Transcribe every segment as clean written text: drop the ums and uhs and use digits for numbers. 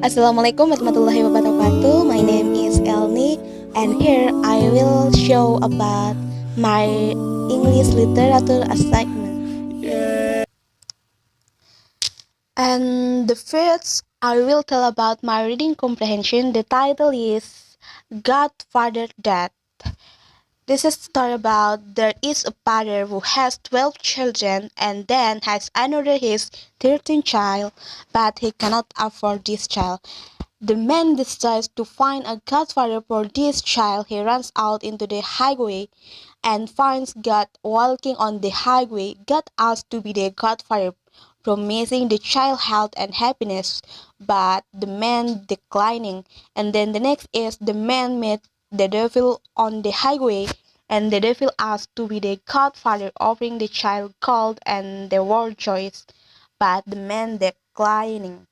Assalamualaikum warahmatullahi wabarakatuh. My name is Elni, and here I will show about my English literature assignment. And the first I will tell about my reading comprehension. The title is Godfather Death. This is a story about there is a father who has 12 children and then has another his 13th child, but he cannot afford this child. The man decides to find a godfather for this child. He runs out into the highway and finds God walking on the highway. God asks to be the godfather, promising the child health and happiness, but the man declining. And then the next is the man met the devil on the highway, and the devil asked to be the godfather, offering the child gold and the world choice, but the man declining.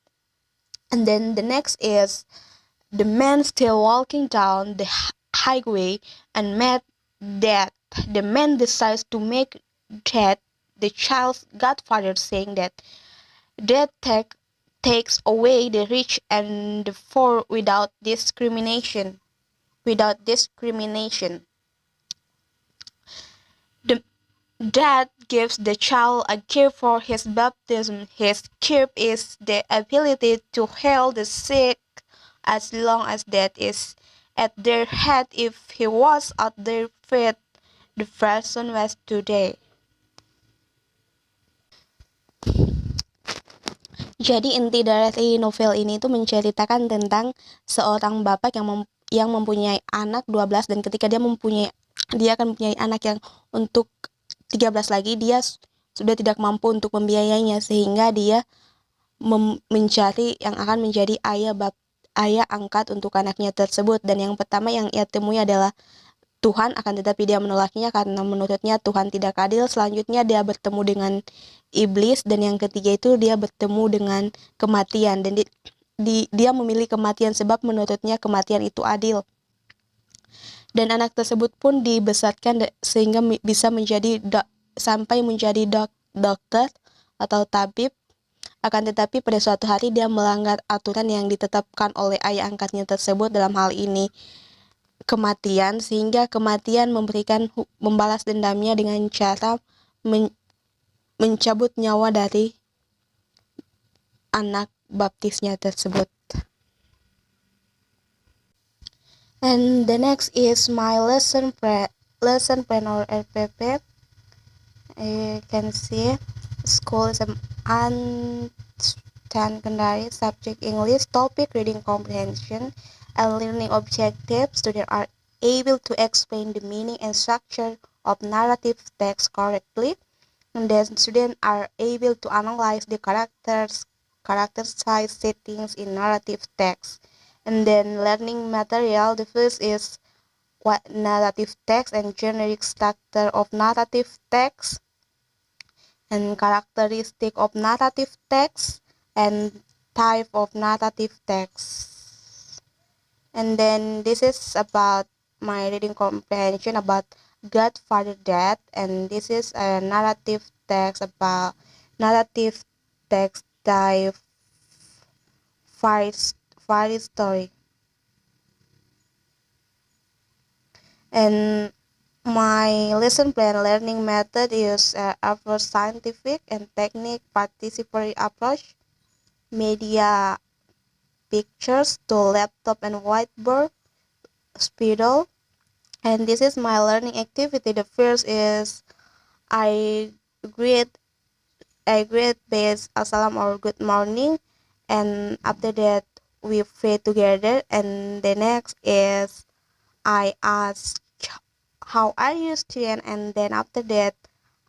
And then the next is the man still walking down the highway and met death. The man decides to make death the child's godfather, saying that death takes away the rich and the poor without discrimination. Without discrimination. The Dad gives the child a gift for his baptism. His gift is the ability to heal the sick as long as that is at their head. If he was at their feet, the person was today. Jadi inti dari novel ini tuh menceritakan tentang seorang bapak yang mempunyai anak 12, dan ketika dia akan mempunyai anak yang untuk 13 lagi, dia sudah tidak mampu untuk membiayainya, sehingga dia mencari yang akan menjadi ayah angkat untuk anaknya tersebut. Dan yang pertama yang ia temui adalah Tuhan, akan tetapi dia menolaknya karena menurutnya Tuhan tidak adil. Selanjutnya dia bertemu dengan iblis, dan yang ketiga itu dia bertemu dengan kematian, dan dia memilih kematian sebab menurutnya kematian itu adil. Dan anak tersebut pun dibesarkan sehingga bisa sampai menjadi dokter atau tabib. Akan tetapi pada suatu hari dia melanggar aturan yang ditetapkan oleh ayah angkatnya tersebut, dalam hal ini kematian, sehingga kematian membalas dendamnya dengan cara mencabut nyawa dari anak baptisnya tersebut. And the next is my lesson plan or LPP. You can see school is an secondary subject English, topic reading comprehension and learning objective. Students are able to explain the meaning and structure of narrative text correctly, and then students are able to analyze the character size settings in narrative text. And then learning material, the first is what narrative text and generic structure of narrative text, and characteristic of narrative text, and type of narrative text. And then this is about my reading comprehension about Godfather Death, and this is a narrative text type fairy story. And my lesson plan learning method is approach scientific and technique participatory approach, media pictures to laptop and whiteboard, Speedo. And this is my learning activity. The first is I greet base assalam or good morning, and after that we pray together. And the next is I ask how are you student, and then after that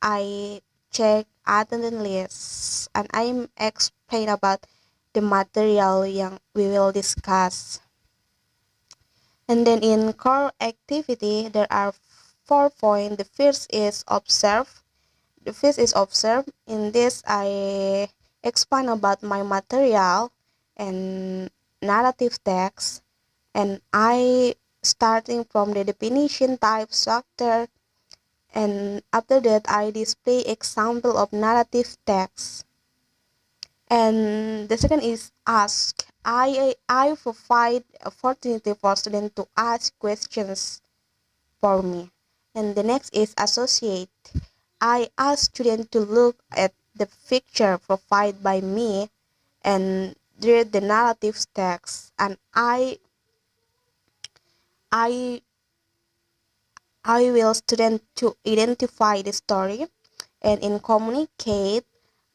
I check attendance list and I explain about the material yang we will discuss. And then in core activity there are 4 points. The first is observe. In this I expand about my material and narrative text, and I starting from the definition, type, structure, and after that I display example of narrative text. And the second is ask. I provide opportunity for students to ask questions for me. And the next is associate. I ask students to look at the picture provided by me and read the narrative text, and I I will student to identify the story. And in communicate,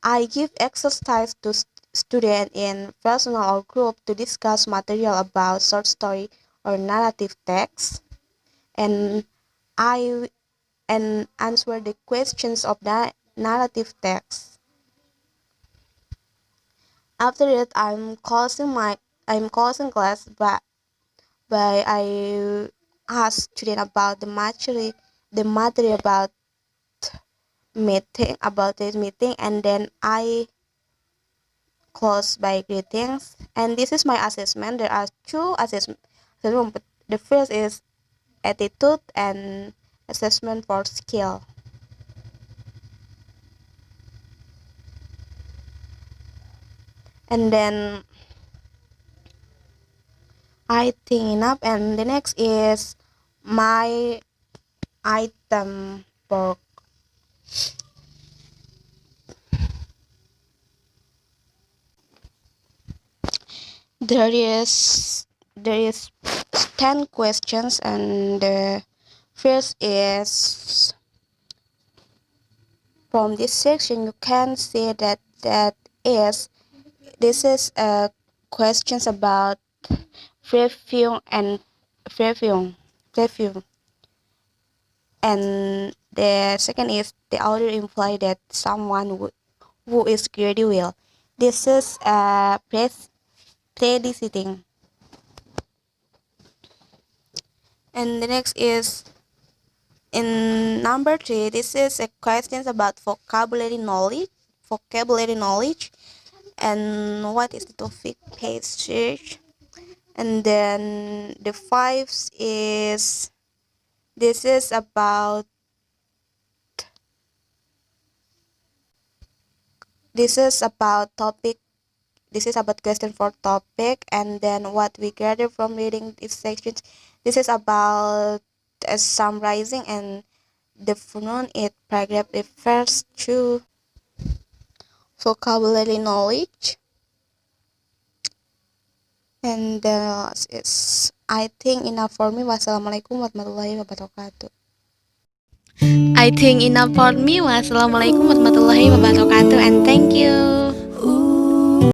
I give exercise to student in personal or group to discuss material about short story or narrative text, and I and answer the questions of the narrative text. After that, I'm closing class, but I ask student about the material about this meeting, and then I close by greetings. And this is my assessment. There are two assessment. The first is attitude and assessment for skill. And then I think enough. And the next is my item book. There is 10 questions, and the first is from this section. You can see that is this is questions about review and review review. And the second is the author imply that someone who is gradual. This is predicting. And the next is in number three. This is a questions about vocabulary knowledge, and what is the topic page search. And then the five is this is about this is about topic this is about question for topic. And then what we gather from reading these sections, this is about summarizing, and the full it paragraph refers to vocabulary knowledge. And is I think enough for me. Wassalamualaikum warahmatullahi wabarakatuh. I think enough for me. Wassalamualaikum warahmatullahi wabarakatuh, and thank you.